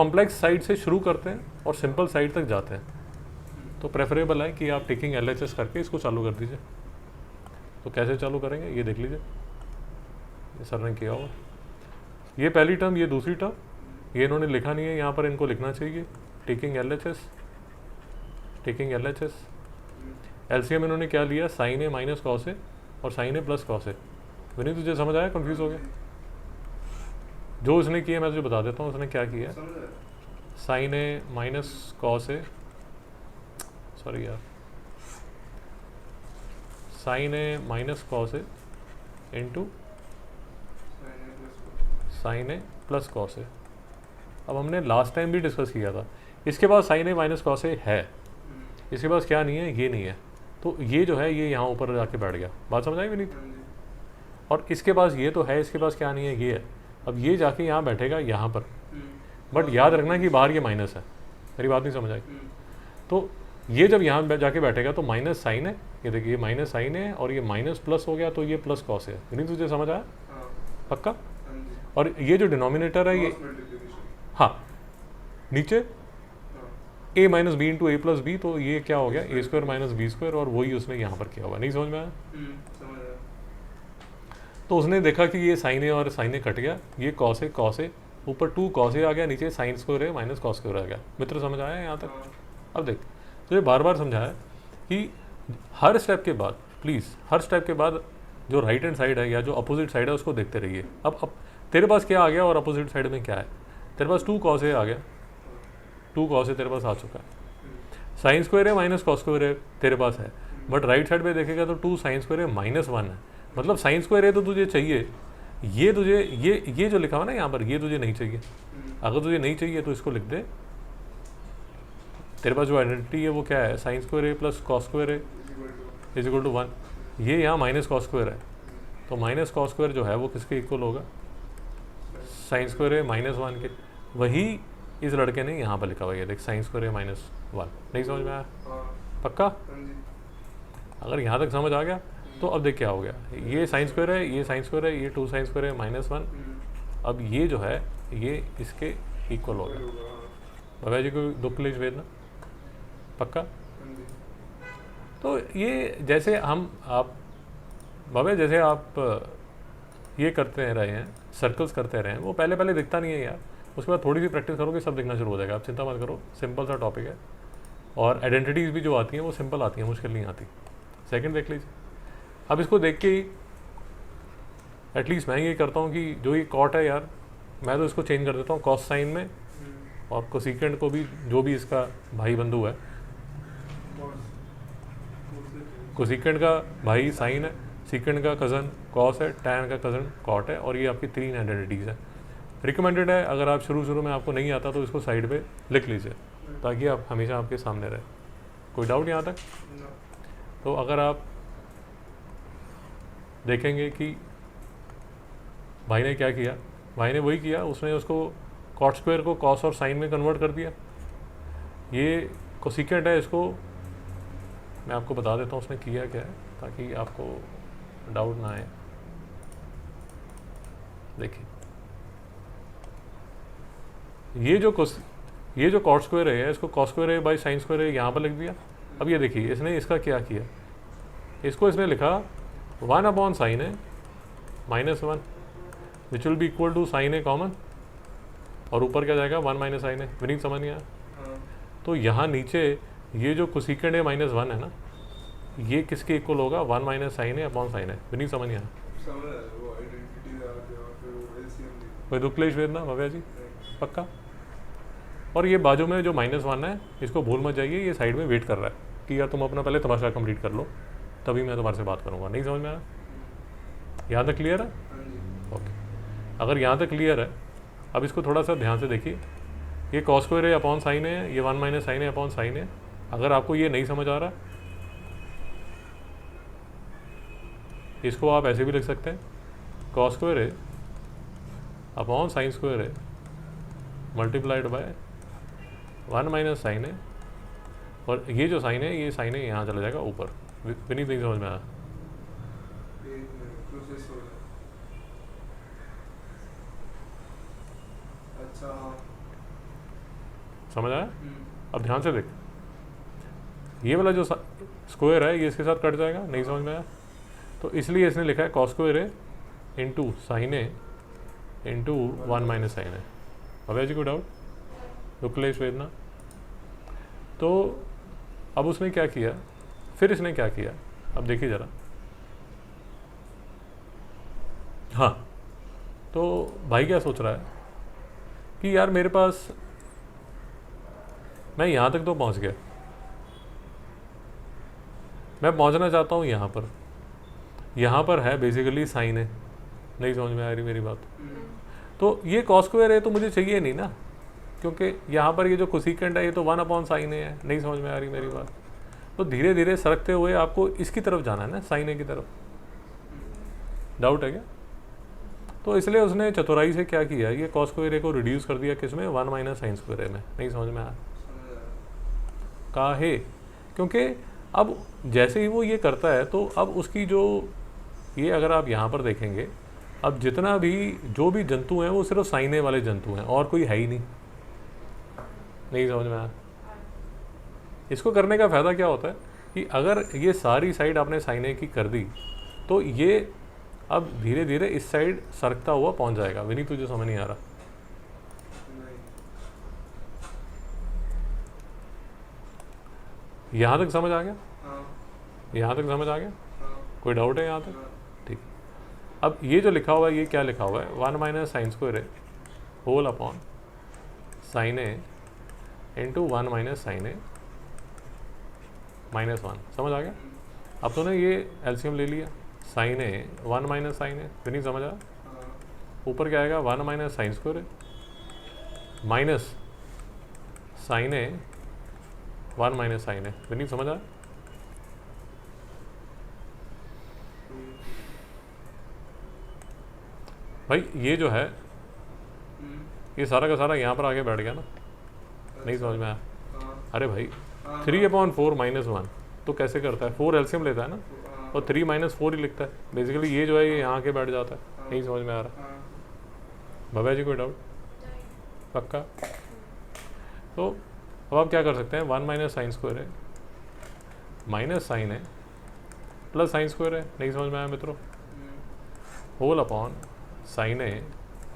Complex side से शुरू करते हैं और सिंपल साइड तक जाते हैं, तो प्रेफरेबल है कि आप टेकिंग LHS करके इसको चालू कर दीजिए। तो कैसे चालू करेंगे ये देख लीजिए, ये सर ने किया होगा। ये पहली टर्म, ये दूसरी टर्म, ये इन्होंने लिखा नहीं है यहाँ पर, इनको लिखना चाहिए टेकिंग LHS। LCM इन्होंने क्या लिया, साइन ए माइनस कॉस ए और साइन ए प्लस कॉस ए। विनीत तुझे समझ आया, कंफ्यूज हो गया? जो उसने किया मैं तुझे बता देता हूँ उसने क्या किया। Sign A minus cos A, sorry यार, sign A minus cos A into sine A plus cos ए। अब हमने लास्ट टाइम भी डिस्कस किया था, इसके बाद साइन ए माइनस कॉस ए है, इसके पास क्या नहीं है, ये नहीं है, तो ये जो है ये यहाँ ऊपर जाके बैठ गया। बात समझ आई विनीत? और इसके पास ये तो है, इसके पास क्या नहीं है, ये है। अब ये जाके यहाँ बैठेगा यहाँ पर, बट याद रखना कि बाहर ये माइनस है। मेरी बात नहीं समझ आई? तो ये जब यहाँ जाके बैठेगा तो माइनस साइन है, ये देखिए माइनस साइन है, और ये माइनस प्लस हो गया तो ये प्लस कॉस है। विनीत तुझे समझ आया पक्का? और ये जो डिनोमिनेटर है ये, हाँ, नीचे a minus B into A plus B, तो ये क्या हो गया, A square minus B square, और वही उसने यहाँ पर किया हुआ। नहीं समझ में आया? तो उसने देखा कि ये साइन ए और साइन ए कट गया, ये कॉस ए, ऊपर 2 कॉस ए आ गया, नीचे साइन स्क्वायर है माइनस कॉस स्क्वायर आ गया। मित्र समझ आया यहाँ तक? अब देख, तो ये बार बार समझाया कि हर स्टेप के बाद, प्लीज़ हर स्टेप के बाद जो राइट हैंड साइड है या जो अपोजिट साइड है उसको देखते रहिए। अब तेरे पास क्या आ गया और अपोजिट साइड में क्या है? तेरे पास 2 कॉस ए आ गया, 2 कॉस ए तेरे पास आ चुका है। साइन स्क्वायर है माइनस कॉस स्क्वायर है तेरे पास है, बट राइट साइड पे देखेगा तो 2 साइन स्क्वायर है माइनस 1 है, मतलब साइन स्क्वायर है तो तुझे चाहिए, ये तुझे ये जो लिखा हुआ ना यहाँ पर, ये तुझे नहीं चाहिए। अगर तुझे नहीं चाहिए तो इसको लिख दे, तेरे पास जो आइडेंटिटी है वो क्या है, sine square A plus cos square A is equal to 1। ये यहाँ माइनस कॉस स्क्वायर है, तो माइनस कॉस स्क्वायर जो है वो किसके इक्वल होगा, साइन स्क्वायर ए माइनस 1 के। वही इस लड़के ने यहाँ पर लिखा हुआ है, देख साइन स्क्वायर ए माइनस 1। नहीं समझ में आया पक्का? अगर यहाँ तक समझ आ गया तो अब देख क्या हो गया, ये साइन स्क्वायर है, ये साइन स्क्वायर है, ये 2 साइन स्क्वायर है माइनस 1। अब ये जो है ये इसके इक्वल हो गया। भैया जी को दुख क्लेश वेदना पक्का? तो ये जैसे आप बाबा, जैसे आप ये करते रहे हैं, सर्कल्स करते रहे हैं, वो पहले दिखता नहीं है यार, उसके बाद थोड़ी सी प्रैक्टिस करोगे सब दिखना शुरू हो जाएगा। आप चिंता मत करो, सिंपल सा टॉपिक है, और आइडेंटिटीज़ भी जो आती हैं वो सिंपल आती हैं, मुश्किल नहीं आती। सेकंड देख लीजिए। अब इसको देख के ही एटलीस्ट मैं ये करता हूँ कि जो ये कॉट है यार, मैं तो इसको चेंज कर देता हूँ कॉस साइन में, और कोसेकेंड को भी, जो भी इसका भाई बंधु है, कोसेकेंड का भाई साइन है, सीकेंड का कज़न कॉस है, टैन का कज़न कॉट है, और ये आपकी 3 आइडेंटिटीज़ है। रिकमेंडेड है अगर आप शुरू में आपको नहीं आता तो इसको साइड पे लिख लीजिए, ताकि आप हमेशा आपके सामने रहे। कोई डाउट यहाँ तक? तो अगर आप देखेंगे कि भाई ने क्या किया, भाई ने वही किया, उसने उसको कॉट स्क्वायर को कॉस और साइन में कन्वर्ट कर दिया। ये कोसेकेंट है, इसको मैं आपको बता देता हूँ उसने किया क्या है, ताकि आपको डाउट ना आए। देखिए, ये जो कॉट स्क्वायर है, इसको कॉस स्क्वायर है बाई साइन स्क्वायर है यहाँ पर लिख दिया। अब ये देखिए इसने इसका क्या किया, इसको इसने लिखा 1 अपॉन साइन है minus 1 which will be equal to sine है कॉमन, और ऊपर क्या जाएगा 1 माइनस साइन है। विनीत समझ नहीं आया? तो यहाँ नीचे ये जो कोसेकेंड है माइनस 1 है ना, ये किसके इक्वल होगा, 1 माइनस साइन है अपॉन साइन है। विनीत समझ नहीं आया? कोई दुख क्लेश वेदना भव्या जी पक्का? और ये बाजू में जो माइनस 1 है इसको भूल मत जाइए, ये साइड में वेट कर रहा है कि यार तुम अपना पहले तमाशा कंप्लीट कर लो, तभी मैं तुम्हारे से बात करूँगा। नहीं समझ में आया? यहाँ तक क्लियर है? ओके, अगर यहाँ तक क्लियर है, अब इसको थोड़ा सा ध्यान से देखिए। ये कॉस स्क्वायर है अपॉन साइन है, ये 1 माइनस साइन है अपॉन साइन है। अगर आपको ये नहीं समझ आ रहा, इसको आप ऐसे भी लिख सकते हैं, कॉस स्क्वायर है अपॉन साइन स्क्वायर है मल्टीप्लाइड बाय 1 माइनस साइन है, और ये जो साइन है ये साइन है यहाँ चला जाएगा ऊपर। विनीत नहीं समझ में आया? समझ आया? अब ध्यान से देख, ये वाला जो स्क्वायर है ये इसके साथ कट जाएगा, नहीं समझ में आया? तो इसलिए इसने लिखा है कॉस स्क्वायर ए इंटू साइन ए इंटू 1 माइनस साइन ए। अब जी कोई डाउट? रुकलेश वेदना। तो अब उसने क्या किया, फिर इसने क्या किया, अब देखिए ज़रा। हाँ, तो भाई क्या सोच रहा है कि यार मेरे पास, मैं यहाँ तक तो पहुँच गया, मैं पहुँचना चाहता हूँ यहाँ पर। यहाँ पर है बेसिकली साइन है, नहीं समझ में आ रही मेरी बात? तो ये कॉस स्क्वायर है तो मुझे चाहिए नहीं ना, क्योंकि यहाँ पर ये जो कोसिकेंट है ये तो 1 साइन है। नहीं समझ में आ रही मेरी बात? तो धीरे धीरे सरकते हुए आपको इसकी तरफ जाना है ना, साइन ए की तरफ। डाउट है क्या? तो इसलिए उसने चतुराई से क्या किया, ये कॉस स्क्वायर ए को रिड्यूस कर दिया किस में, 1 माइनस साइन स्क्वायर ए में। नहीं समझ में आया? काहे? क्योंकि अब जैसे ही वो ये करता है तो अब उसकी जो, ये अगर आप यहाँ पर देखेंगे, अब जितना भी जो भी जंतु हैं वो सिर्फ साइन ए वाले जंतु हैं और कोई है ही नहीं। नहीं समझ में आया? इसको करने का फ़ायदा क्या होता है कि अगर ये सारी साइड आपने साइन ए की कर दी तो ये अब धीरे धीरे इस साइड सरकता हुआ पहुंच जाएगा। विनी तुझे समझ नहीं आ रहा? यहाँ तक समझ आ गया? यहाँ तक समझ आ गया? कोई डाउट है यहाँ तक? ठीक। अब ये जो लिखा हुआ है ये क्या लिखा हुआ है, 1 minus sine square A whole upon sine A into 1 minus sign A minus 1। समझ आ गया? अब तूने ये एलसीएम ले लिया, साइन ए 1 माइनस साइन ए, फिर नहीं समझ आया? ऊपर क्या आएगा, 1 minus sine square A minus sign A 1 minus sign ए, फिर नहीं समझ आया? भाई ये जो है ये सारा का सारा यहाँ पर आके बैठ गया ना। नहीं समझ में आया? अरे भाई 3/4 माइनस 1 तो कैसे करता है, 4 एलसीएम लेता है ना और 3 माइनस 4 ही लिखता है। बेसिकली ये जो है ये यहाँ के बैठ जाता है। नहीं समझ में आ रहा? भव्या जी कोई डाउट? पक्का? तो अब आप क्या कर सकते हैं, 1 माइनस साइन स्क्वायर है माइनस साइन है प्लस साइन स्क्वायर है। नहीं समझ में आया मित्रों? होल अपॉन साइन ए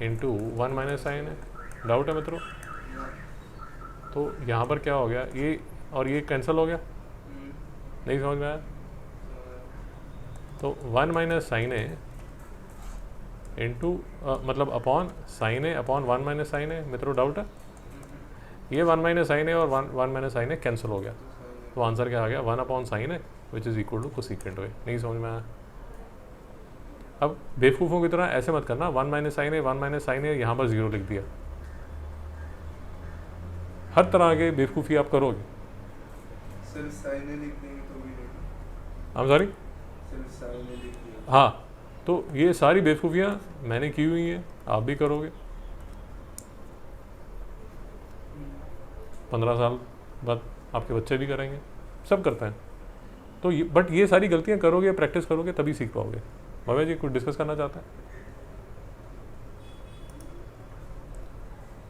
इंटू 1 माइनस साइन है। डाउट है मित्रों? तो यहाँ पर क्या हो गया, ये और ये कैंसिल हो गया। नहीं समझ में आया? तो 1 माइनस साइन ए इंटू मतलब upon sine A upon 1 minus sign ए। मित्रों डाउट है? ये 1 माइनस साइन ए और 1 माइनस साइन ए कैंसिल हो गया, तो आंसर क्या आ गया, 1 upon sine A which is equal to cosecant A. नहीं समझ में आया? अब बेवकूफ़ों की तरह ऐसे मत करना, 1 माइनस साइन ए 1 माइनस साइन ए यहाँ पर 0 लिख दिया। हर तरह के बेवकूफ़ी आप करोगे। सिर्फ साइन ए लिख देंगे तो भी नहीं। I'm sorry? सिर्फ साइन ए लिख देंगे। हाँ, तो ये सारी बेवकूफ़ियाँ मैंने की हुई हैं, आप भी करोगे। 15 साल बाद आपके बच्चे भी करेंगे, सब करते हैं। तो बट ये सारी गलतियाँ करोगे, प्रैक्टिस करोगे तभी सीख पाओगे। भव्या जी कुछ डिस्कस करना चाहते हैं?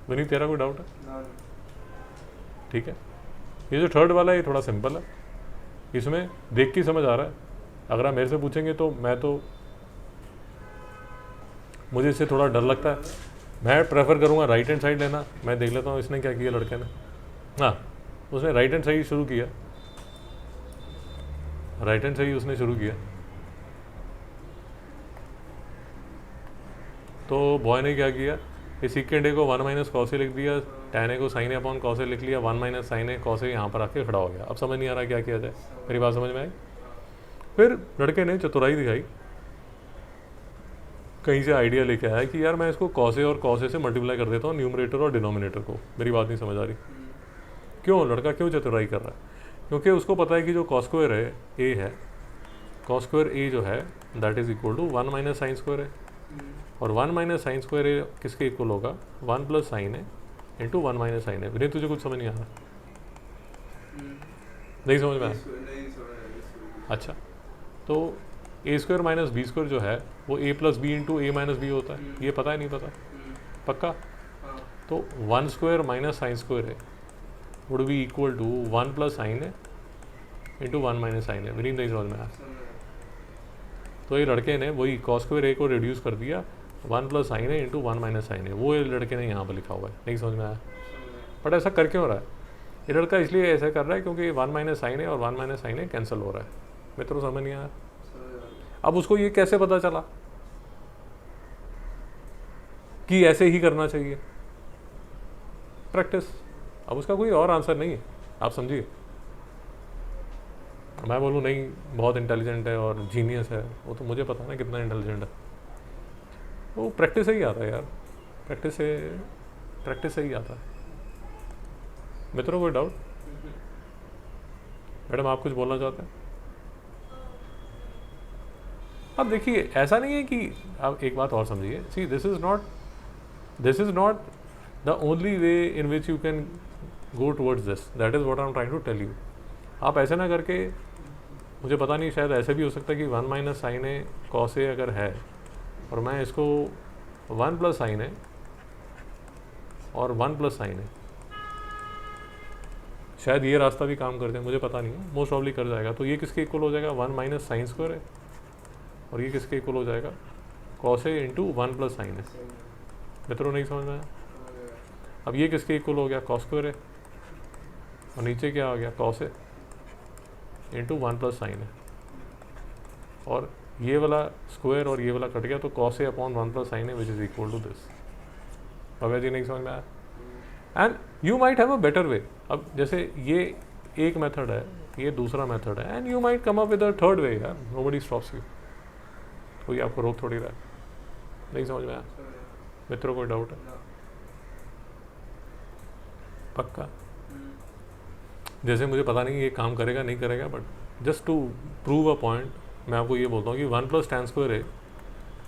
विनीत तेरा कोई डाउट है? ठीक है। ये जो थर्ड वाला है ये थोड़ा सिंपल है, इसमें देख के समझ आ रहा है। अगर आप मेरे से पूछेंगे तो मुझे इससे थोड़ा डर लगता है। मैं प्रेफर करूँगा राइट हैंड साइड लेना। मैं देख लेता हूँ इसने क्या किया लड़के ने। हाँ, उसने राइट हैंड साइड शुरू किया, राइट हैंड साइड उसने शुरू किया। तो बॉय ने क्या किया, इस सेकेंड ए को 1 माइनस कॉस ए लिख दिया, tan ए को साइन ए अपॉन कॉस ए लिख लिया, 1 minus sign A cos A यहाँ पर आके खड़ा हो गया। अब समझ नहीं आ रहा क्या किया जाए? मेरी बात समझ में आई? फिर लड़के ने चतुराई दिखाई, कहीं से आइडिया लेके आया कि यार मैं इसको कॉस ए और कॉस ए से मल्टीप्लाई कर देता हूँ, न्यूमरेटर और डिनोमिनेटर को। मेरी बात नहीं समझ आ रही? क्यों लड़का क्यों चतुराई कर रहा है? क्योंकि उसको पता है कि जो कॉस स्क्वायर है ए है, कॉस स्क्वायर ए जो है that is equal to 1 minus sine square है, और 1 माइनस साइन स्क्वायर ए किसके इक्वल होगा, 1 प्लस साइन है इंटू 1 माइनस साइन है। विनीत तुझे कुछ समझ नहीं आ रहा? नहीं समझ में आया? अच्छा, तो ए स्क्वायर माइनस बी स्क्वायर जो है वो ए प्लस बी इंटू ए माइनस बी होता है। ये पता है नहीं पता? पक्का? तो 1 स्क्वायर माइनस साइन स्क्वायर है would be equal to 1 plus sine है इंटू 1 माइनस साइन है। विनीत नहीं समझ में आया? तो ये लड़के ने वही कॉस स्क्वायर ए को रिड्यूस कर दिया, 1 प्लस साइन है इंटू 1 माइनस साइन है, वो ये लड़के ने यहाँ पर लिखा हुआ है। नहीं समझ में आया? बट ऐसा कर क्यों रहा है ये लड़का? इसलिए ऐसा कर रहा है क्योंकि 1 माइनस साइन है और 1 माइनस साइन है कैंसिल हो रहा है। मित्रों समझ नहीं आया? अब उसको ये कैसे पता चला कि ऐसे ही करना चाहिए? प्रैक्टिस। अब उसका कोई और आंसर नहीं है, आप समझिए। मैं बोलूँ नहीं बहुत इंटेलिजेंट है और जीनियस है, वो तो मुझे पता है ना कितना इंटेलिजेंट है। वो प्रैक्टिस से ही आता है यार, प्रैक्टिस से ही आता है। मित्रों कोई डाउट? मैडम आप कुछ बोलना चाहते हैं? अब देखिए ऐसा नहीं है कि आप एक बात और समझिए, see this is not the only way in which you can go towards this, that is what I am trying to tell you. आप ऐसे ना करके, मुझे पता नहीं शायद ऐसे भी हो सकता है कि 1 माइनस साइन है कॉस ए अगर है और मैं इसको 1 प्लस साइन है और 1 प्लस साइन है, शायद ये रास्ता भी काम करते हैं, मुझे पता नहीं है, मोस्ट प्रॉब्ली कर जाएगा। तो ये किसके इक्वल हो जाएगा? 1 माइनस साइन स्क्वायर है और ये किसके इक्वल हो जाएगा? Cos A into 1 plus sine है। मित्रों नहीं समझ में आया? अब ये किसके इक्वल हो गया? कॉस स्क्वायर है और नीचे क्या आ गया? Cos A into 1 plus sine है, और ये वाला स्क्वायर और ये वाला कट गया तो cos A upon 1 plus sine है which is equal to this. Bhavya ji नहीं समझ में आया? And you might have a better way. अब जैसे ये एक मेथड है, ये दूसरा मेथड है, and you might come up with a third way यार, नोबडी स्टॉप्स यू, कोई आपको रोक थोड़ी रहा है। नहीं समझ में आया? मित्रों कोई डाउट है? पक्का? जैसे मुझे पता नहीं ये काम करेगा नहीं करेगा, but just to prove a point मैं आपको ये बोलता हूँ कि 1 प्लस टैन स्क्वायर ए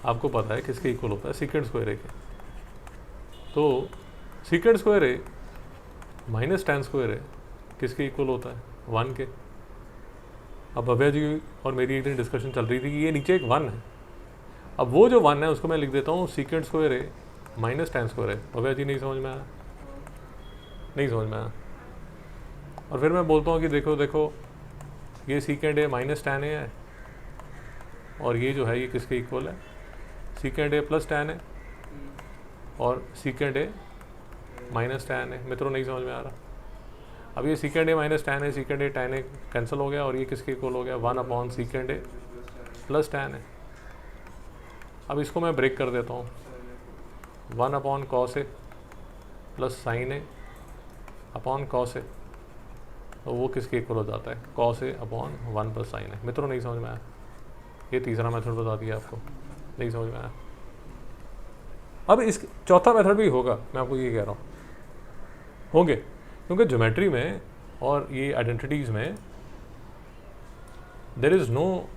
आपको पता है किसके इक्वल होता है? सीकेंड स्क्वायर ए के। तो secant square A minus tan square ए किसके इक्वल होता है? 1 के। अब भव्या जी और मेरी एक दिन डिस्कशन चल रही थी कि ये नीचे एक 1 है, अब वो जो 1 है उसको मैं लिख देता हूँ secant square A minus tan square ए। भव्या जी नहीं समझ में आया? नहीं समझ में आया? और फिर मैं बोलता हूँ कि देखो ये सीकेंड ए माइनस टैन ए है और ये जो है ये किसके इक्वल है? सीकेंड ए प्लस टैन है और सीकेंड ए माइनस टैन है। मित्रों नहीं समझ में आ रहा? अब ये सीकेंड ए माइनस टैन है, सीकेंड ए टैन ए कैंसिल हो गया और ये किसके इक्वल हो गया? 1 अपॉन सीकेंड ए प्लस टैन है। अब इसको मैं ब्रेक कर देता हूँ, 1 upon cos A plus sine A upon cos ए, तो वो किसके इक्वल हो जाता है? Cos A upon 1 plus sine है। मित्रों नहीं समझ में आया? ये तीसरा मेथड बता दिया आपको, नहीं समझ में आया? अब इस चौथा मेथड भी होगा, मैं आपको ये कह रहा हूँ होंगे, क्योंकि ज्योमेट्री में और ये आइडेंटिटीज़ में देयर इज़ नो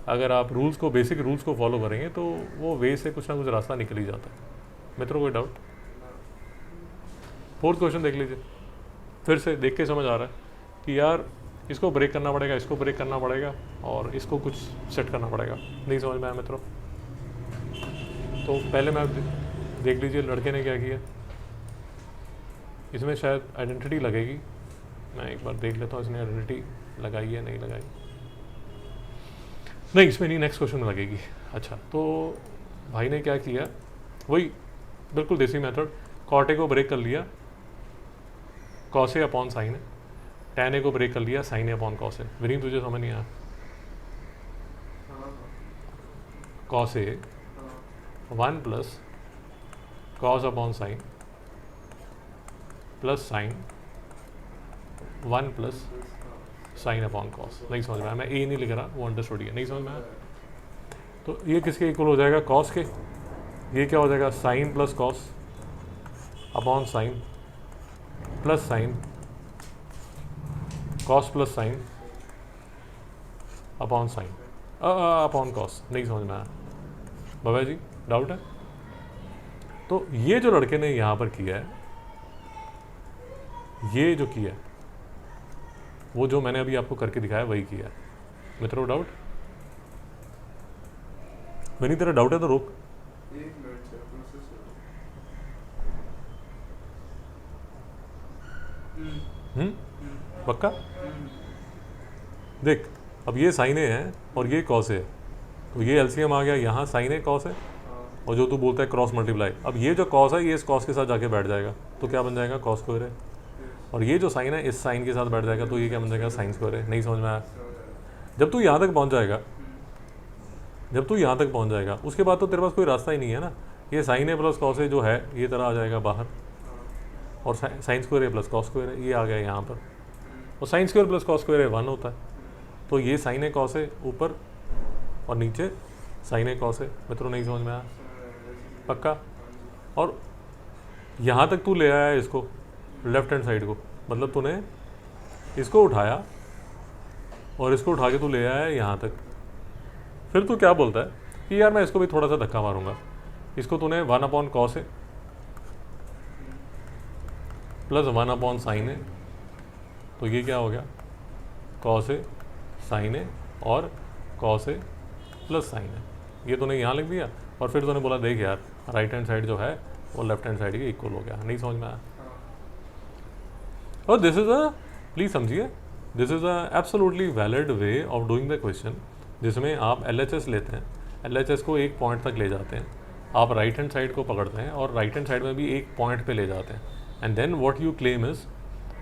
अगर आप रूल्स को, बेसिक रूल्स को फॉलो करेंगे तो वो वे से कुछ ना कुछ रास्ता निकल ही जाता है। मित्रों कोई डाउट? फोर्थ क्वेश्चन देख लीजिए, फिर से देख के समझ आ रहा है कि यार इसको ब्रेक करना पड़ेगा, इसको ब्रेक करना पड़ेगा और इसको कुछ सेट करना पड़ेगा। नहीं समझ में आया मित्रों? तो पहले मैं देख लीजिए लड़के ने क्या किया, इसमें शायद आइडेंटिटी लगेगी, मैं एक बार देख लेता हूँ इसने आइडेंटिटी लगाई है नहीं लगाई। नहीं इसमें नहीं, नेक्स्ट क्वेश्चन में लगेगी। अच्छा तो भाई ने क्या किया, वही बिल्कुल देसी मेथड, कॉट ए को ब्रेक कर लिया कॉस ए अपॉन साइन है, टैन ए को ब्रेक कर लिया साइन ए अपॉन कॉस ए। विनीत तुझे समझ नहीं आया? Cos A 1 plus cos upon sine plus sign 1 plus sine upon cos. नहीं समझ में आया? मैं ए नहीं लिख रहा, वो अंडरस्टूड है। नहीं समझ में आया? तो ये किसके इक्वल हो जाएगा? कॉस के। ये क्या हो जाएगा? Sine plus cos upon sine plus sine cos plus sine upon sine upon cos. नहीं समझ में आया? भव्या जी डाउट है? तो ये जो लड़के ने यहाँ पर किया है, ये जो किया है वो जो मैंने अभी आपको करके दिखाया वही किया है। मित्रों डाउट? नहीं तेरा डाउट है तो रोक। एक मिनट सर प्रोसेस हो पक्का? देख अब ये साइन ए है और ये कॉस है, तो ये एलसीएम आ गया यहाँ साइन ए कॉस है, और जो तू बोलता है क्रॉस मल्टीप्लाई, अब ये जो कॉस है ये इस कॉस के साथ जाके बैठ जाएगा तो क्या बन जाएगा कॉस स्क्वायर है, और ये जो साइन है इस साइन के साथ बैठ जाएगा तो ये क्या बन जाएगा साइन स्क्वायर है। नहीं समझ में आया? जब तू यहाँ तक पहुँच जाएगा, जब तू यहाँ तक पहुँच जाएगा उसके बाद तो तेरे पास कोई रास्ता ही नहीं है ना, ये साइन ए प्लस कॉस ए जो है ये तरह आ जाएगा बाहर, और sign square A plus cos square है ये आ गया यहाँ पर, और sign square plus cos square है 1 होता है, तो ये साइन ए कॉस ए ऊपर और नीचे साइन ए कॉस ए। मित्रों नहीं समझ में आया? पक्का? और यहाँ तक तू ले आया इसको लेफ्ट हैंड साइड को, मतलब तूने इसको उठाया और इसको उठा के तू ले आया यहाँ तक, फिर तू क्या बोलता है कि यार मैं इसको भी थोड़ा सा धक्का मारूंगा, इसको तूने 1 कॉस ए प्लस 1 साइन ए, तो ये क्या हो गया कॉस ए साइन ए और कॉस ए प्लस साइन ए, ये तूने यहाँ लिख दिया, और फिर तूने बोला देख यार राइट हैंड साइड जो है वो लेफ्ट हैंड साइड के इक्वल हो गया। नहीं समझ में आया? और दिस इज़ अ, प्लीज़ समझिए, this is a absolutely valid way of doing the question, जिसमें आप LHS लेते हैं, LHS को एक पॉइंट तक ले जाते हैं, आप राइट हैंड साइड को पकड़ते हैं और राइट हैंड साइड में भी एक पॉइंट पे ले जाते हैं, and then what you claim is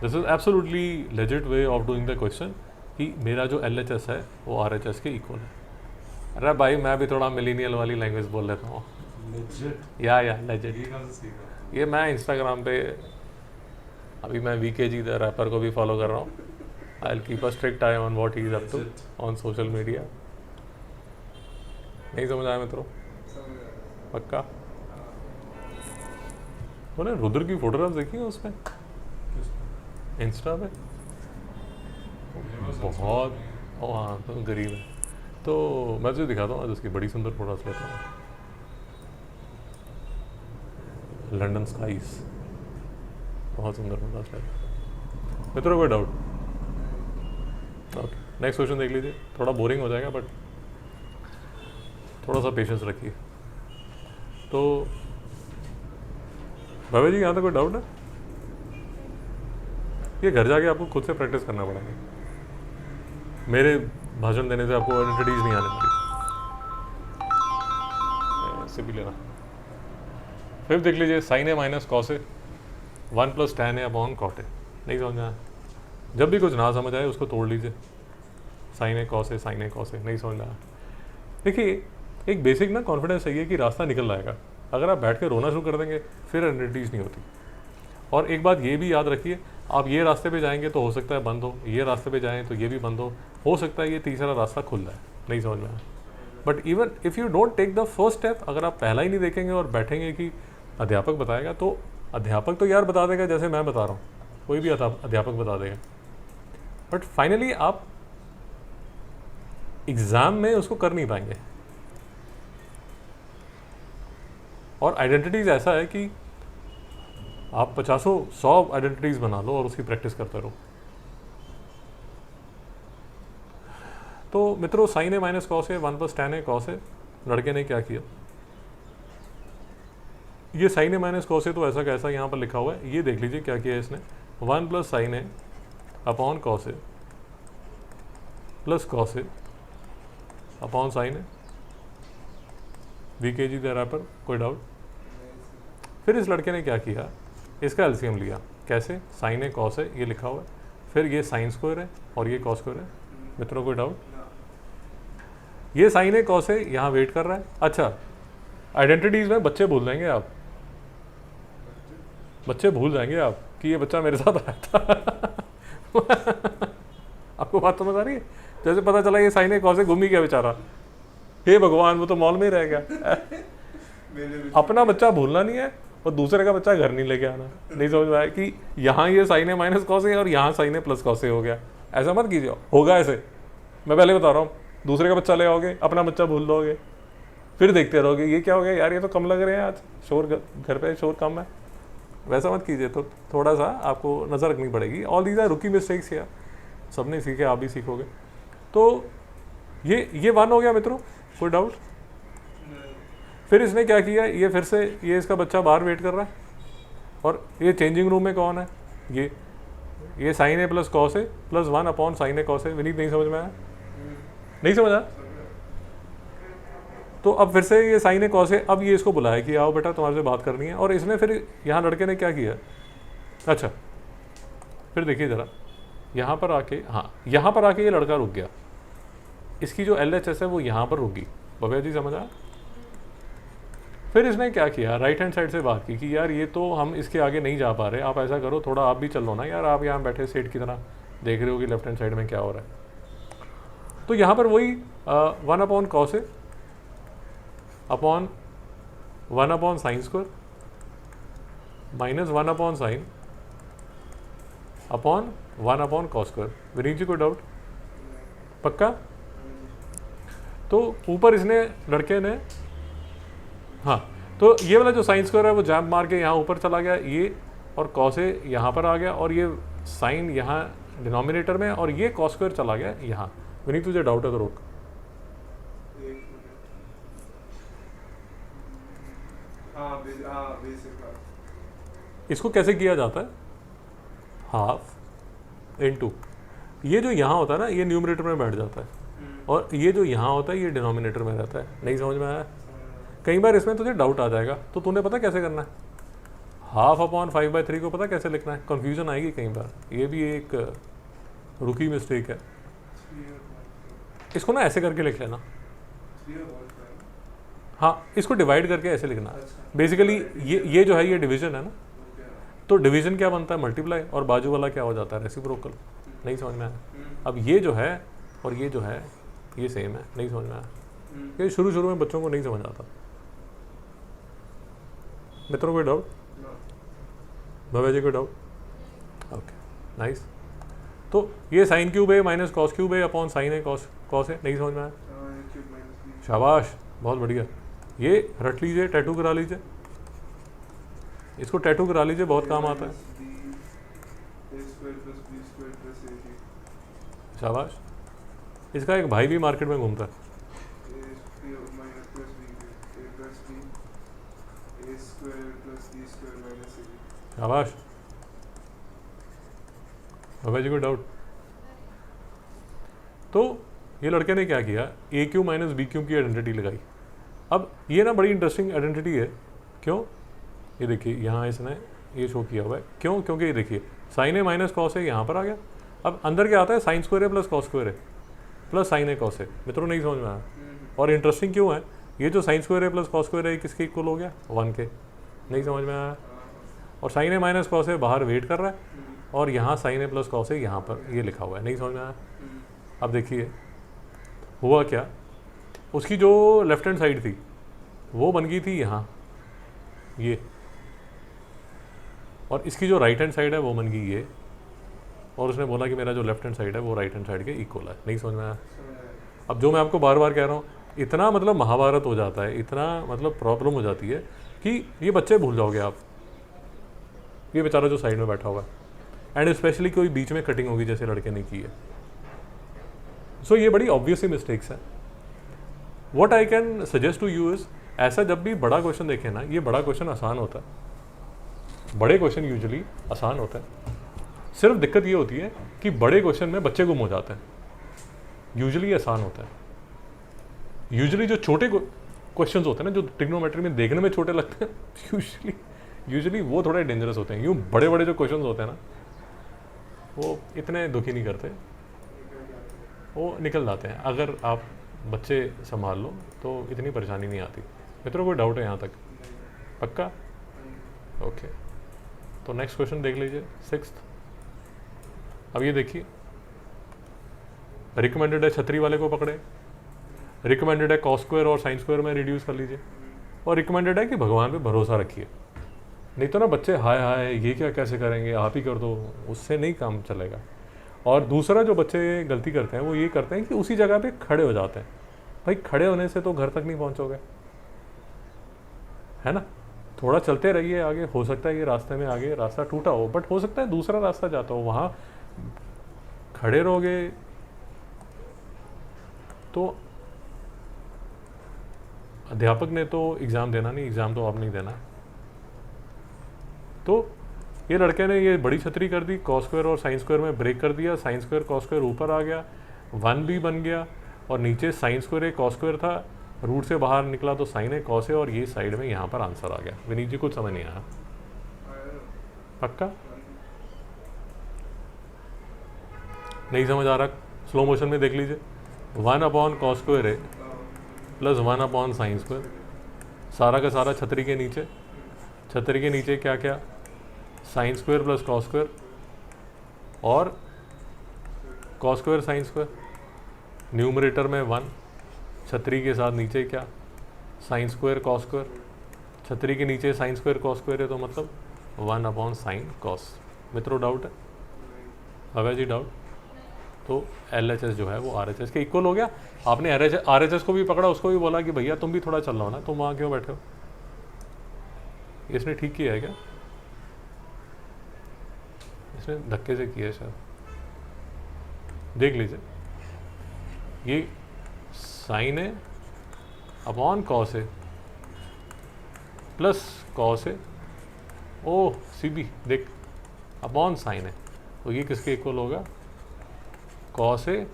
this is absolutely legit way of doing the question कि मेरा जो LHS है वो RHS के इक्वल है। अरे भाई मैं भी थोड़ा मिलीनियल वाली लैंग्वेज बोल लेता हूँ। या लेजिट, ये मैं इंस्टाग्राम पे अभी मैं VKG द रैपर को भी फॉलो कर रहा हूँ। I will keep a strict eye on what he is up to on social media. नहीं समझ आया मित्रों? पक्का? तूने रुद्र की फोटोग्राफ देखी है उसमें इंस्टा पे? बहुत, ओ हाँ तो गरीब है, तो मैं तुझे दिखाता हूँ आज उसकी बड़ी सुंदर फोटोग्राफ लेता हूँ। लंडन स्काइज, बहुत सुंदर फोटोग्राफ लेता हूँ। मित्रों कोई डाउट? ओके नेक्स्ट क्वेश्चन देख लीजिए, थोड़ा बोरिंग हो जाएगा बट थोड़ा सा पेशेंस रखिए। तो भव्य जी यहाँ तक कोई डाउट है? ये घर जाके आपको खुद से प्रैक्टिस करना पड़ेगा, मेरे भाषण देने से आपको आइडेंटिटीज नहीं आने वाली। ऐसे भी लेना। फिर देख लीजिए sine A minus cos A 1 plus tan A upon cot A. नहीं समझ आया? जब भी कुछ ना समझ आए उसको तोड़ लीजिए, sine A cos A sign A cos A. नहीं समझ आया? देखिए एक बेसिक ना कॉन्फिडेंस चाहिए कि रास्ता निकल आएगा, अगर आप बैठ के रोना शुरू कर देंगे फिर आइडेंटिटीज नहीं होती। और एक बात ये भी याद रखिए, आप ये रास्ते पे जाएंगे तो हो सकता है बंद हो, ये रास्ते पे जाएं तो ये भी बंद हो सकता है ये तीसरा रास्ता खुल जाए। नहीं समझ में आया? But even if you don't take the first step, अगर आप पहला ही नहीं देखेंगे और बैठेंगे कि अध्यापक बताएगा, तो अध्यापक तो यार बता देगा जैसे मैं बता रहा हूँ, कोई भी अध्यापक बता देगा, बट फाइनली आप एग्ज़ाम में उसको कर नहीं पाएंगे। और आइडेंटिटीज़ ऐसा है कि आप 50-100 आइडेंटिटीज़ बना लो और उसकी प्रैक्टिस करते रहो। तो मित्रों sign A minus cos A 1 plus tan A cos A, लड़के ने क्या किया, ये साइन ए माइनस कॉस ए तो ऐसा कैसा यहाँ पर लिखा हुआ है, ये देख लीजिए क्या किया इसने, 1 plus sine A upon cos A plus cos A upon sine A. VKG the rapper, कोई डाउट? फिर इस लड़के ने क्या किया, इसका एलसीएम लिया, कैसे, साइन ए कॉस ए ये लिखा हुआ है, फिर ये साइन स्क्वायर है और ये कॉस स्क्वायर है। मित्रों कोई डाउट? ये साइन ए कॉस ए यहाँ वेट कर रहा है। अच्छा आइडेंटिटीज़ में बच्चे भूल जाएंगे आप, बच्चे भूल जाएंगे आप कि ये बच्चा मेरे साथ आया था। आपको बात समझ आ रही है? जैसे पता चला ये साइन ए कॉस ए गुम ही गया बेचारा, हे भगवान वो तो मॉल में ही रह गया। अपना बच्चा भूलना नहीं है और दूसरे का बच्चा घर नहीं लेके आना। नहीं समझ में आया कि यहाँ ये साइन ए माइनस कॉस ए और यहाँ साइन ए प्लस कॉस ए हो गया, ऐसा मत कीजिए, होगा ऐसे, मैं पहले बता रहा हूँ। दूसरे का बच्चा ले आओगे, अपना बच्चा भूल दोगे, फिर देखते रहोगे ये क्या हो गया यार, ये तो कम लग रहे हैं आज, शोर घर पे शोर कम है। वैसा मत कीजिए, तो थोड़ा सा आपको नज़र रखनी पड़ेगी। ऑल दीज आर रुकी मिस्टेक्स यार, सबने सीखे, आप भी सीखोगे। तो ये 1 हो गया मित्रों, कोई डाउट? फिर इसने क्या किया, ये फिर से ये इसका बच्चा बाहर वेट कर रहा है, और ये चेंजिंग रूम में कौन है, ये sign A plus cos A plus 1 upon sine A cos A. Vineet नहीं समझ में आया? नहीं समझ आया? तो अब फिर से ये साइन ए कॉस ए, अब ये इसको बुलाया कि आओ बेटा तुम्हारे से बात करनी है, और इसने फिर यहाँ लड़के ने क्या किया, अच्छा फिर देखिए ज़रा, यहाँ पर आके, हाँ यहाँ पर आके ये लड़का रुक गया, इसकी जो LHS है वो यहाँ पर रुकी। भव्या जी समझ आया? फिर इसने क्या किया, राइट हैंड साइड से बात की कि यार ये तो हम इसके आगे नहीं जा पा रहे, आप ऐसा करो थोड़ा आप भी चल लो ना यार, आप यहाँ बैठे सेठ की तरह देख रहे हो कि लेफ्ट हैंड साइड में क्या हो रहा है। तो यहाँ पर वही 1 upon cos A upon 1 upon sine square minus 1 upon sine upon 1 upon cos square. Vineet ji कोई डाउट? पक्का? तो ऊपर इसने लड़के ने, हाँ तो ये वाला जो साइन स्क्वायर है वो जंप मार के यहाँ ऊपर चला गया, ये और कॉस ए यहाँ पर आ गया, और ये साइन यहाँ डिनोमिनेटर में, और ये कॉस स्क्वायर चला गया यहाँ। विनीत तुझे डाउट है तो रोक। इसको कैसे किया जाता है, हाफ इनटू, ये जो यहाँ होता है ना ये न्यूमरेटर में बैठ जाता है, और ये जो यहाँ होता है ये डिनोमिनेटर में रहता है। नहीं समझ में आया? कई बार इसमें तुझे डाउट आ जाएगा, तो तूने पता कैसे करना है, हाफ अपॉन 5/3 को पता कैसे लिखना है, कंफ्यूजन आएगी कई बार, ये भी एक रुकी मिस्टेक है। इसको ना ऐसे करके लिख लेना, हाँ इसको डिवाइड करके ऐसे लिखना। बेसिकली ये जो है ये डिवीजन है ना, तो डिवीजन क्या बनता है, मल्टीप्लाई, और बाजू वाला क्या हो जाता है, रेसिप्रोकल। नहीं समझ में आया? अब ये जो है और ये जो है ये सेम है। नहीं समझ में आया? ये शुरू में बच्चों को नहीं समझ आता। मित्रों कोई डाउट? भव्या जी कोई डाउट? Okay nice. तो ये sine cube A minus cos cube A upon sine A cos A. नहीं समझ में आया? शाबाश, बहुत बढ़िया। ये रट लीजिए, टैटू करा लीजिए, इसको टैटू करा लीजिए, बहुत काम आता है। शाबाश। इसका एक भाई भी मार्केट में घूमता है। शाबाश। भव्या जी को डाउट? तो ये लड़के ने क्या किया, ए क्यू माइनस बी क्यू की आइडेंटिटी लगाई। अब ये ना बड़ी इंटरेस्टिंग आइडेंटिटी है। क्यों? ये देखिए यहाँ इसने ये शो किया हुआ है। क्यों? क्योंकि ये देखिए साइन ए माइनस कॉस ए यहाँ पर आ गया। अब अंदर क्या आता है, sine square A plus cos square A plus sine A cos A. मित्रों नहीं समझ में आया? और इंटरेस्टिंग क्यों है, ये जो sign square A plus cos square है किसके इक्वल हो गया, 1 के। नहीं समझ में आया? और साइन ए माइनस कॉस ए बाहर वेट कर रहा है, और यहाँ साइन ए प्लस कॉस ए यहाँ पर ये लिखा हुआ है। नहीं समझ में आया? अब देखिए हुआ क्या, उसकी जो लेफ्ट हैंड साइड थी वो बन गई थी यहाँ ये, और इसकी जो राइट हैंड साइड है वो बन गई ये, और उसने बोला कि मेरा जो लेफ्ट हैंड साइड है वो राइट हैंड साइड के इक्वल है। नहीं समझ में आया? अब जो मैं आपको बार बार कह रहा हूँ, इतना मतलब महाभारत हो जाता है, इतना मतलब प्रॉब्लम हो जाती है कि ये बच्चे भूल जाओगे आप, ये बेचारा जो साइड में बैठा हुआ है, एंड स्पेशली कोई बीच में कटिंग होगी जैसे लड़के ने की है। सो ये बड़ी ऑब्वियसली मिस्टेक्स है। What I can suggest to you is, ऐसा जब भी बड़ा क्वेश्चन देखें ना, ये बड़ा क्वेश्चन आसान होता है, बड़े क्वेश्चन यूजुअली आसान होता है। सिर्फ दिक्कत ये होती है कि बड़े क्वेश्चन में बच्चे गुम हो जाते हैं। यूजुअली आसान होता है। यूजुअली जो छोटे क्वेश्चंस होते हैं ना, जो ट्रिग्नोमेट्री में देखने में छोटे लगते हैं, यूजुअली वो थोड़े डेंजरस होते हैं। यूँ बड़े बड़े जो क्वेश्चंस होते हैं ना, वो इतने दुखी नहीं करते, वो निकल जाते हैं। अगर आप बच्चे संभाल लो तो इतनी परेशानी नहीं आती। मित्रों कोई डाउट है यहाँ तक? पक्का? ओके। तो नेक्स्ट क्वेश्चन देख लीजिए, 6th। अब ये देखिए, रिकमेंडेड है छतरी वाले को पकड़े, रिकमेंडेड है कॉस स्क्वायर और साइन स्क्वायर में रिड्यूस कर लीजिए, और रिकमेंडेड है कि भगवान पे भरोसा रखिए। नहीं तो ना बच्चे हाय हाय ये क्या कैसे करेंगे, आप ही कर दो, उससे नहीं काम चलेगा। और दूसरा जो बच्चे गलती करते हैं वो ये करते हैं कि उसी जगह पे खड़े हो जाते हैं। भाई खड़े होने से तो घर तक नहीं पहुंचोगे, है ना? थोड़ा चलते रहिए आगे, हो सकता है ये रास्ते में आगे रास्ता टूटा हो, बट हो सकता है दूसरा रास्ता जाता हो, वहाँ खड़े रहोगे तो अध्यापक ने तो एग्ज़ाम देना नहीं, एग्ज़ाम तो आप नहीं देना। तो ये लड़के ने ये बड़ी छतरी कर दी, कॉस स्क्वायर और साइन स्क्वायर में ब्रेक कर दिया, साइन स्क्वायर कॉस स्क्वायर ऊपर आ गया, 1 भी बन गया और नीचे साइन स्क्वायर एक कॉस स्क्वायर था, रूट से बाहर निकला तो साइन है कॉस है और ये साइड में यहाँ पर आंसर आ गया। विनीत जी कुछ समझ नहीं आया? पक्का नहीं समझ आ रहा? स्लो मोशन में देख लीजिए, 1 अपॉन कॉस स्क्वायर है प्लस 1 अपॉन साइन स्क्वायर, सारा का सारा छतरी के नीचे, छतरी के नीचे क्या क्या, sine square plus cos square और cos square sine square, numerator में 1, छतरी के साथ नीचे क्या, साइन स्क्वायर कॉस स्क्वायर, छतरी के नीचे साइन स्क्वायर कॉस स्क्वायर है तो मतलब 1 अपॉन साइन कॉस। मित्रों डाउट है? भव्या जी डाउट? तो LHS जो है वो RHS के इक्वल हो गया। आपने RHS को भी पकड़ा, उसको भी बोला कि भैया तुम भी थोड़ा चल रहा हो ना, तुम वहाँ क्यों बैठे हो? इसने ठीक किया है क्या? इसने धक्के से किया है शायद, देख लीजिए। ये साइन है अपॉन कॉस है प्लस कॉस है, ओ सीबी देख, अपॉन साइन है, तो ये किसके इक्वल होगा? कॉस है,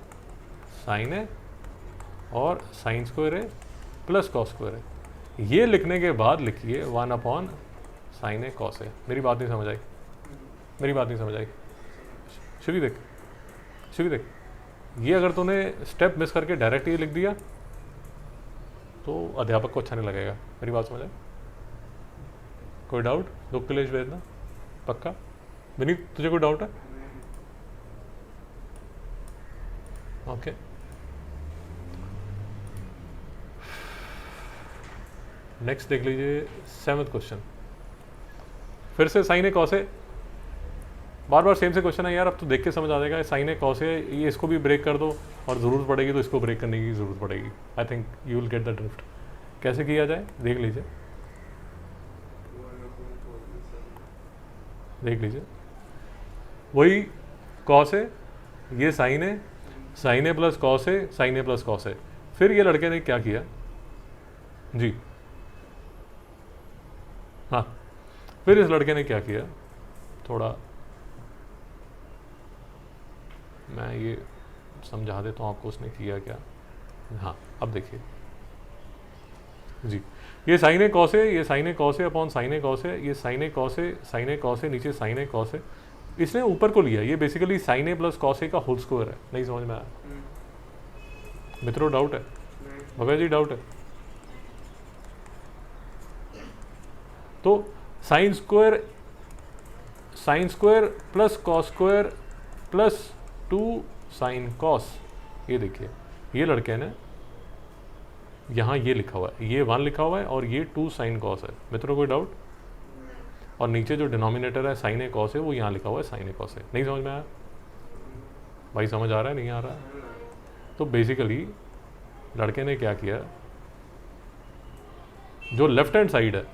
साइन है और साइन स्क्वायर है प्लस कॉस स्क्वायर है। ये लिखने के बाद लिखिए 1 अपॉन साइन है कॉस है। मेरी बात नहीं समझ आई? मेरी बात नहीं समझ आई? शिवी देख, शिवी देख, ये अगर तूने स्टेप मिस करके डायरेक्ट ये लिख दिया तो अध्यापक को अच्छा नहीं लगेगा। मेरी बात समझ आई? कोई डाउट? दुख कलेश वेदना? पक्का? विनीत तुझे कोई डाउट है? ओके, नेक्स्ट देख लीजिए 7th क्वेश्चन। फिर से साइन है कॉस है, बार बार सेम से क्वेश्चन है यार, अब तो देख के समझ आ जाएगा। साइन है कॉस है, ये इसको भी ब्रेक कर दो और ज़रूरत पड़ेगी तो इसको ब्रेक करने की ज़रूरत पड़ेगी। I think you will get the drift. कैसे किया जाए देख लीजिए, देख लीजिए। वही कॉस है, ये साइन है, साइन ए प्लस कॉस है, साइन ए प्लस कॉस है। फिर ये लड़के ने क्या किया जी, हाँ, फिर इस लड़के ने क्या किया, थोड़ा मैं ये समझा देता हूँ आपको उसने किया क्या। हाँ अब देखिए जी, ये साइन ए कॉस है, ये साइन ए कॉस है अपॉन साइन ए कॉस है, ये साइन ए कॉस है, साइन ए कॉस है, नीचे साइन ए कॉस है, इसने ऊपर को लिया, ये बेसिकली साइन ए प्लस कॉस ए का होल स्क्वायर है। नहीं समझ में आया? मित्रों डाउट है? भव्या जी डाउट है? तो sign square plus cos square plus 2 sine cos, ये देखिए ये लड़के ने यहाँ ये लिखा हुआ है, ये 1 लिखा हुआ है और ये 2 साइन कॉस है। मित्रों कोई डाउट? और नीचे जो डिनोमिनेटर है साइन ए कॉस है वो यहाँ लिखा हुआ है साइन ए कॉस है। नहीं समझ में आया? भाई समझ आ रहा है नहीं आ रहा है? तो बेसिकली लड़के ने क्या किया, जो लेफ्ट हैंड साइड है,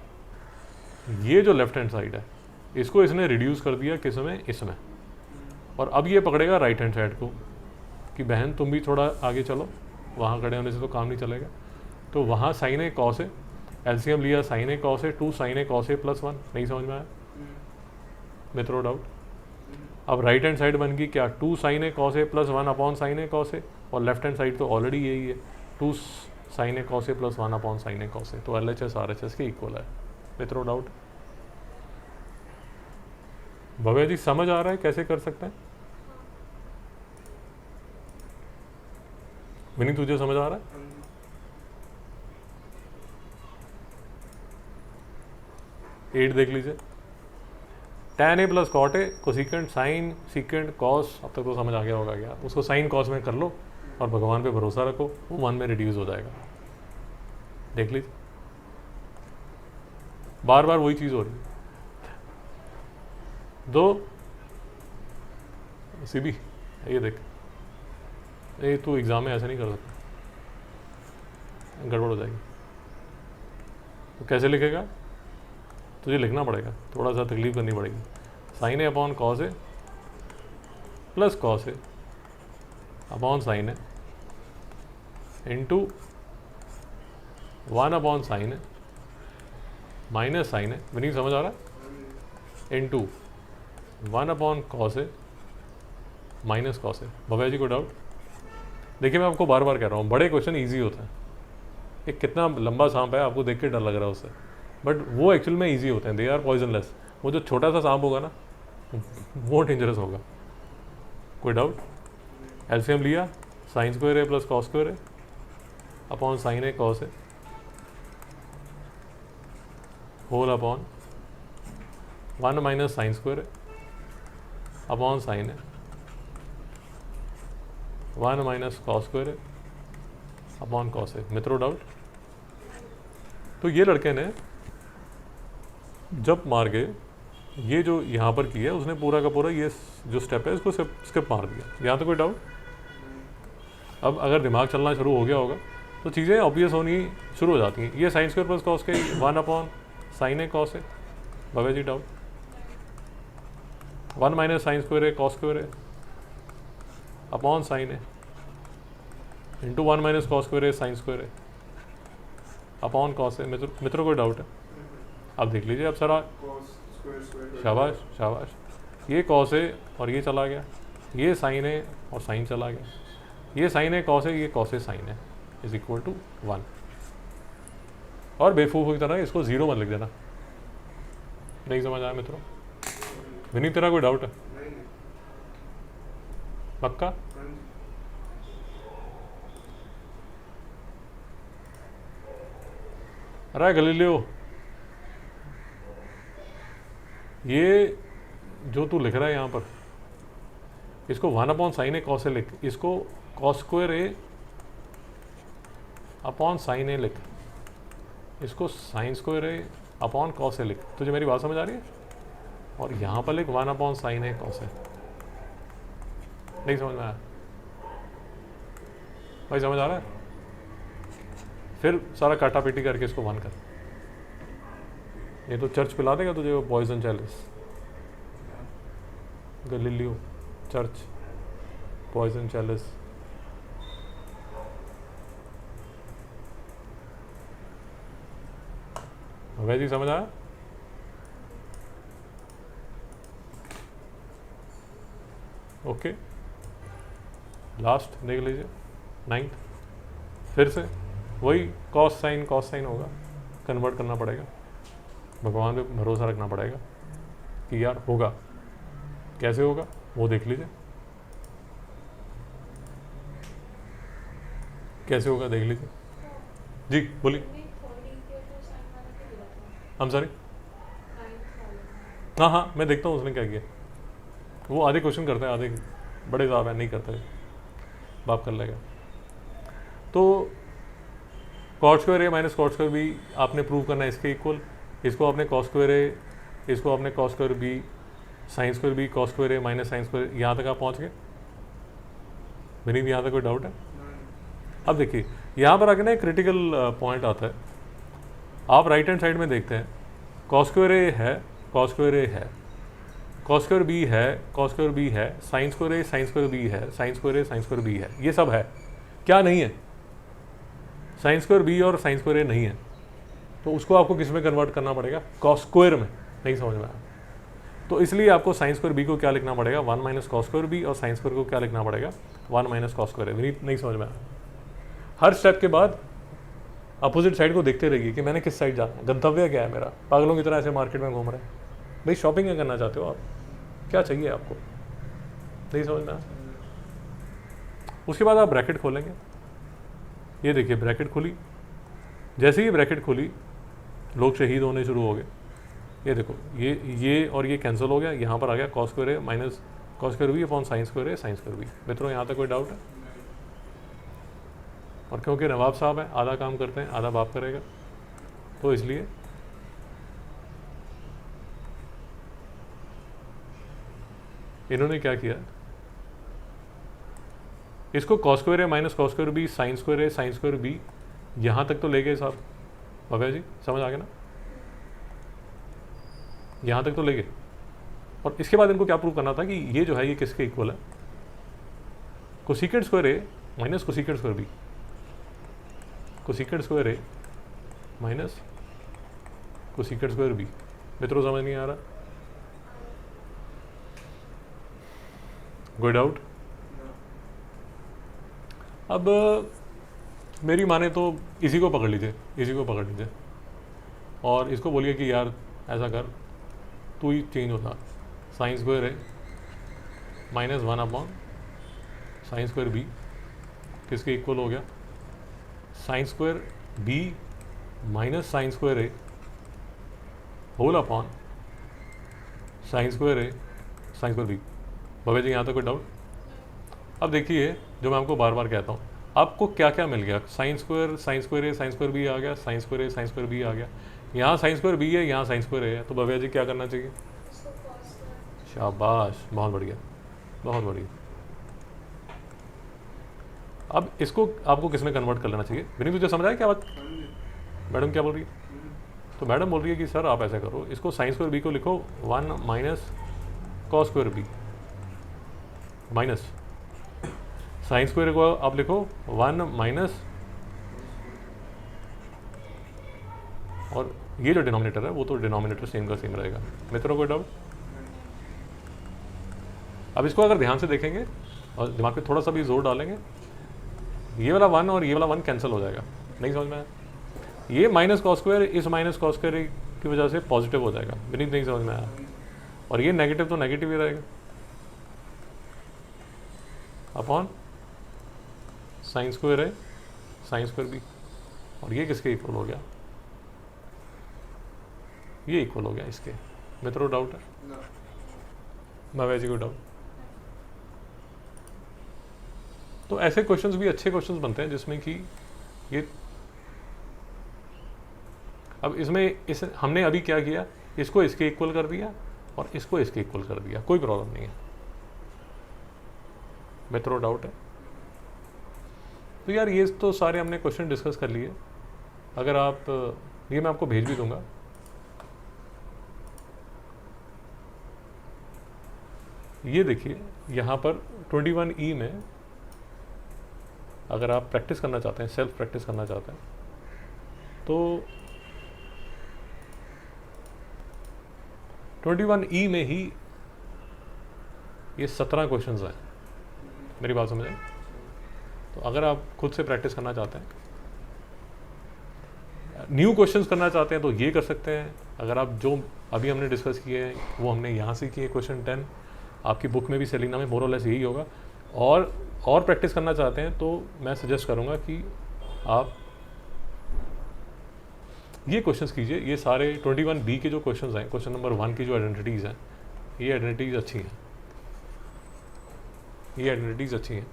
ये जो लेफ्ट हैंड साइड है इसको इसने रिड्यूस कर दिया किसमें, इसमें, और अब ये पकड़ेगा राइट हैंड साइड को कि बहन तुम भी थोड़ा आगे चलो, वहाँ खड़े होने से तो काम नहीं चलेगा। तो वहाँ साइन ए कॉस है, एलसीएम लिया साइन ए कॉस है, 2 sign A cos A plus 1। नहीं समझ में आया? मित्रों डाउट? अब राइट हैंड साइड बन गई क्या, 2 sign A cos A plus 1 upon sine A cos A, और लेफ्ट हैंड साइड तो ऑलरेडी यही है, 2 sign A cos A plus 1 upon sine A cos A, तो LHS RHS के इक्वल है। मित्रों डाउट? भव्या जी समझ आ रहा है कैसे कर सकते हैं? विनीत तुझे समझ आ रहा है? एट देख लीजिए, tan A plus cot A, cosecant sine secant cos, अब तक तो समझ आ गया होगा क्या, उसको साइन कॉस में कर लो और भगवान पे भरोसा रखो, वो 1 में रिड्यूस हो जाएगा। देख लीजिए बार बार वही चीज़ हो रही है। दो सीबी ये देख, ये तू एग्ज़ाम में ऐसा नहीं कर सकता, गड़बड़ हो जाएगी। तो कैसे लिखेगा, तुझे लिखना पड़ेगा, थोड़ा सा तकलीफ करनी पड़ेगी। Sign A upon cos A plus cos A upon sine A into 1 upon sine है माइनस साइन है, मीनिंग समझ आ रहा है, इनटू 1 अपॉन कॉस है माइनस कॉस है। भव्या जी को डाउट? देखिए मैं आपको बार बार कह रहा हूँ, बड़े क्वेश्चन ईजी होते हैं। एक कितना लंबा सांप है आपको देख के डर लग रहा है उससे, बट वो एक्चुअल में ईजी होते हैं, दे आर पॉइजनलेस। वो जो छोटा सा सांप होगा ना वो डेंजरस होगा। कोई डाउट? एलसीएम लिया, साइन स्क्वायर है प्लस कॉस स्क्वायर है अपॉन साइन है कॉस है whole upon 1 minus sine square है अपॉन साइन है 1 माइनस कॉस स्क्वायर है अपॉन कॉस है। मित्रों डाउट? तो ये लड़के ने जब मार के ये जो यहाँ पर किया उसने पूरा का पूरा ये जो स्टेप है इसको स्किप मार दिया। यहाँ तो कोई डाउट? अब अगर दिमाग चलना शुरू हो गया होगा तो चीज़ें ऑब्वियस होनी शुरू हो जाती हैं। ये साइन स्क्वायर प्लस कॉस के 1 अपॉन साइन है कॉस है। भव्या जी डाउट? 1 माइनस साइन स्क्वायर है कॉस स्क्वायर है अपॉन साइन है इंटू 1 माइनस कॉस स्क्वायर है साइन स्क्वायर है अपॉन कॉस है। मित्रों को डाउट है? अब देख लीजिए अब सारा, शाबाश शाबाश, ये कॉस है और ये चला गया, ये साइन है और साइन चला गया, ये साइन है कॉस है, ये कॉस है साइन है इज इक्वल टू 1। और बेवकूफ़ की तरह इसको 0 मत लिख देना। नहीं समझ आया मित्रों? विनीत तेरा कोई डाउट है? पक्का? अरे गलीलियो, ये जो तू लिख रहा है यहाँ पर, इसको 1 upon sine A cos A लिख, इसको कॉस स्क्वायर ए अपॉन साइन ए लिख, इसको साइन स्क्वायर ए अपॉन कॉस ए लिख। तुझे मेरी बात समझ आ रही है? और यहाँ पर लिख 1 upon sine A cos A. नहीं समझ में आया भाई? समझ आ रहा है? फिर सारा काटा पीटी करके इसको 1 कर, ये तो चर्च पिला देगा तुझे वो poison chalice. Galileo church poison chalice. Bhavya ji समझ आया? ओके, लास्ट देख लीजिए 9th। फिर से वही कॉस साइन होगा, कन्वर्ट करना पड़ेगा, भगवान पे भरोसा रखना पड़ेगा कि यार होगा। कैसे होगा वो देख लीजिए, कैसे होगा देख लीजिए। जी बोलिए। हम सॉरी, हाँ हाँ मैं देखता हूँ उसने क्या किया। वो आधे क्वेश्चन करते हैं, आधे बड़े साहब हैं नहीं करते, बाप कर लेगा। तो cos square A minus cos square B आपने प्रूव करना है इसके इक्वल। इसको आपने कॉस स्क्वायर ए, इसको आपने cos square B, sine square B, cos square A minus sine square, यहाँ तक आप पहुँच गए। विनीत यहाँ तक कोई डाउट है? अब देखिए यहाँ पर आके ना एक क्रिटिकल पॉइंट आता है। आप राइट हैंड साइड में देखते हैं कॉस स्क्वायर ए है, कॉस स्क्वायर ए है, कॉस स्क्वायर बी है, कॉस स्क्वायर बी है, sine square A sine square B है, sine square A sine square B है, ये सब है। क्या नहीं है? साइन स्क्वायर बी और साइन स्क्वायर ए नहीं है। तो उसको आपको किस में कन्वर्ट करना पड़ेगा? कॉस स्क्वायर में। नहीं समझ में आया? तो इसलिए आपको साइन स्क्वायर बी को क्या लिखना पड़ेगा? 1 माइनस कॉस स्क्वायर बी, और साइन स्क्वायर को क्या लिखना पड़ेगा? 1 माइनस कॉस स्क्वायर ए। नहीं समझ में आया? हर स्टेप के बाद अपोजिट साइड को देखते रहिए कि मैंने किस साइड जाना है, गंतव्य क्या है मेरा। पागलों की तरह ऐसे मार्केट में घूम रहे हैं भाई, शॉपिंग करना चाहते हो आप, क्या चाहिए आपको? नहीं समझ में आया? उसके बाद आप ब्रैकेट खोलेंगे, ये देखिए ब्रैकेट खुली, जैसे ही ब्रैकेट खुली लोग शहीद होने शुरू हो गए। ये देखो ये और ये कैंसिल हो गया, यहाँ पर आ गया cos square A minus cos square B upon sine square A sine square B. मित्रों यहाँ तक कोई डाउट है? और क्योंकि नवाब साहब हैं, आधा काम करते हैं आधा बाप करेगा, तो इसलिए इन्होंने क्या किया, इसको cos square A minus cos square B sine square A sine square B यहाँ तक तो ले गए साहब। भव्या जी समझ आ गया ना? यहाँ तक तो ले गए। और इसके बाद इनको क्या प्रूव करना था कि ये जो है ये किसके इक्वल है? Cosecant square A minus cosecant square B, cosecant square A minus cosecant square B. मित्रों समझ नहीं आ रहा? Good out. No. अब मेरी माने तो इसी को पकड़ लीजिए, इसी को पकड़ लीजिए और इसको बोलिए कि यार ऐसा कर, तू ही चेंज होता, साइन स्क्वायर है minus 1 upon sine square B किसके इक्वल हो गया, sine square B minus sine square A whole upon sine square A sine square B. Bhavya ji यहाँ तक कोई डाउट? अब देखिए जो मैं आपको बार बार कहता हूँ, आपको क्या क्या मिल गया, sine square A sine square B आ गया, sine square A sine square B आ गया, यहाँ साइन स्क्वायर बी है, यहाँ साइन स्क्वायर ए है, तो भव्य जी क्या करना चाहिए? शाबाश, बहुत बढ़िया, बहुत बढ़िया। अब इसको आपको किस में कन्वर्ट कर लेना चाहिए? विनीत तुझे समझ आया क्या बात? मैडम क्या बोल रही है? तो मैडम बोल रही है कि सर आप ऐसा करो, इसको साइन स्क्वायर बी को लिखो 1 minus cos square B minus sine square को आप लिखो 1 माइनस, और ये जो डिनोमिनेटर है वो तो डिनोमिनेटर सेम का सेम रहेगा। मित्रों को डाउट? अब इसको अगर ध्यान से देखेंगे और दिमाग पे थोड़ा सा भी जोर डालेंगे, ये वाला 1 और ये वाला 1 कैंसिल हो जाएगा। नहीं समझ में आया? ये माइनस कॉस स्क्वायर इस माइनस कॉस स्क्वायर की वजह से पॉजिटिव हो जाएगा। विनीत नहीं समझ में आया? और ये नेगेटिव तो नेगेटिव ही रहेगा अपॉन साइन स्क्वायर है साइन स्क्वायर बी, और ये किसके इक्वल हो गया? ये इक्वल हो गया इसके। मित्रों डाउट है? No. भव्य जी को डाउट? तो ऐसे क्वेश्चंस भी अच्छे क्वेश्चंस बनते हैं जिसमें कि ये, अब इसमें इस हमने अभी क्या किया, इसको इसके इक्वल कर दिया और इसको इसके इक्वल कर दिया, कोई प्रॉब्लम नहीं है। मित्रों डाउट है? तो यार ये तो सारे हमने क्वेश्चन डिस्कस कर लिए। अगर आप, ये मैं आपको भेज भी दूंगा, ये देखिए यहाँ पर 21E में अगर आप प्रैक्टिस करना चाहते हैं, सेल्फ प्रैक्टिस करना चाहते हैं, तो 21E में ही ये 17 क्वेश्चंस हैं। मेरी बात समझ आई? तो अगर आप खुद से प्रैक्टिस करना चाहते हैं, न्यू क्वेश्चंस करना चाहते हैं, तो ये कर सकते हैं। अगर आप जो अभी हमने डिस्कस किए हैं वो हमने यहाँ से किए, क्वेश्चन 10 आपकी बुक में भी सेलिना में मोर और लेस यही होगा। और प्रैक्टिस करना चाहते हैं तो मैं सजेस्ट करूँगा कि आप ये क्वेश्चंस कीजिए। ये सारे 21B के जो क्वेश्चंस हैं, क्वेश्चन नंबर 1 की जो आइडेंटिटीज़ हैं, ये आइडेंटिटीज़ अच्छी हैं, ये आइडेंटिटीज़ अच्छी हैं।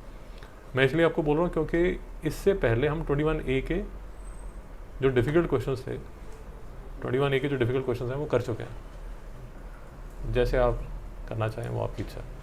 मैं इसलिए आपको बोल रहा हूँ क्योंकि इससे पहले हम 21A के जो डिफ़िकल्ट क्वेश्चंस थे, 21A के जो डिफ़िकल्ट क्वेश्चंस हैं वो कर चुके हैं। जैसे आप करना चाहें वो आपकी इच्छा है।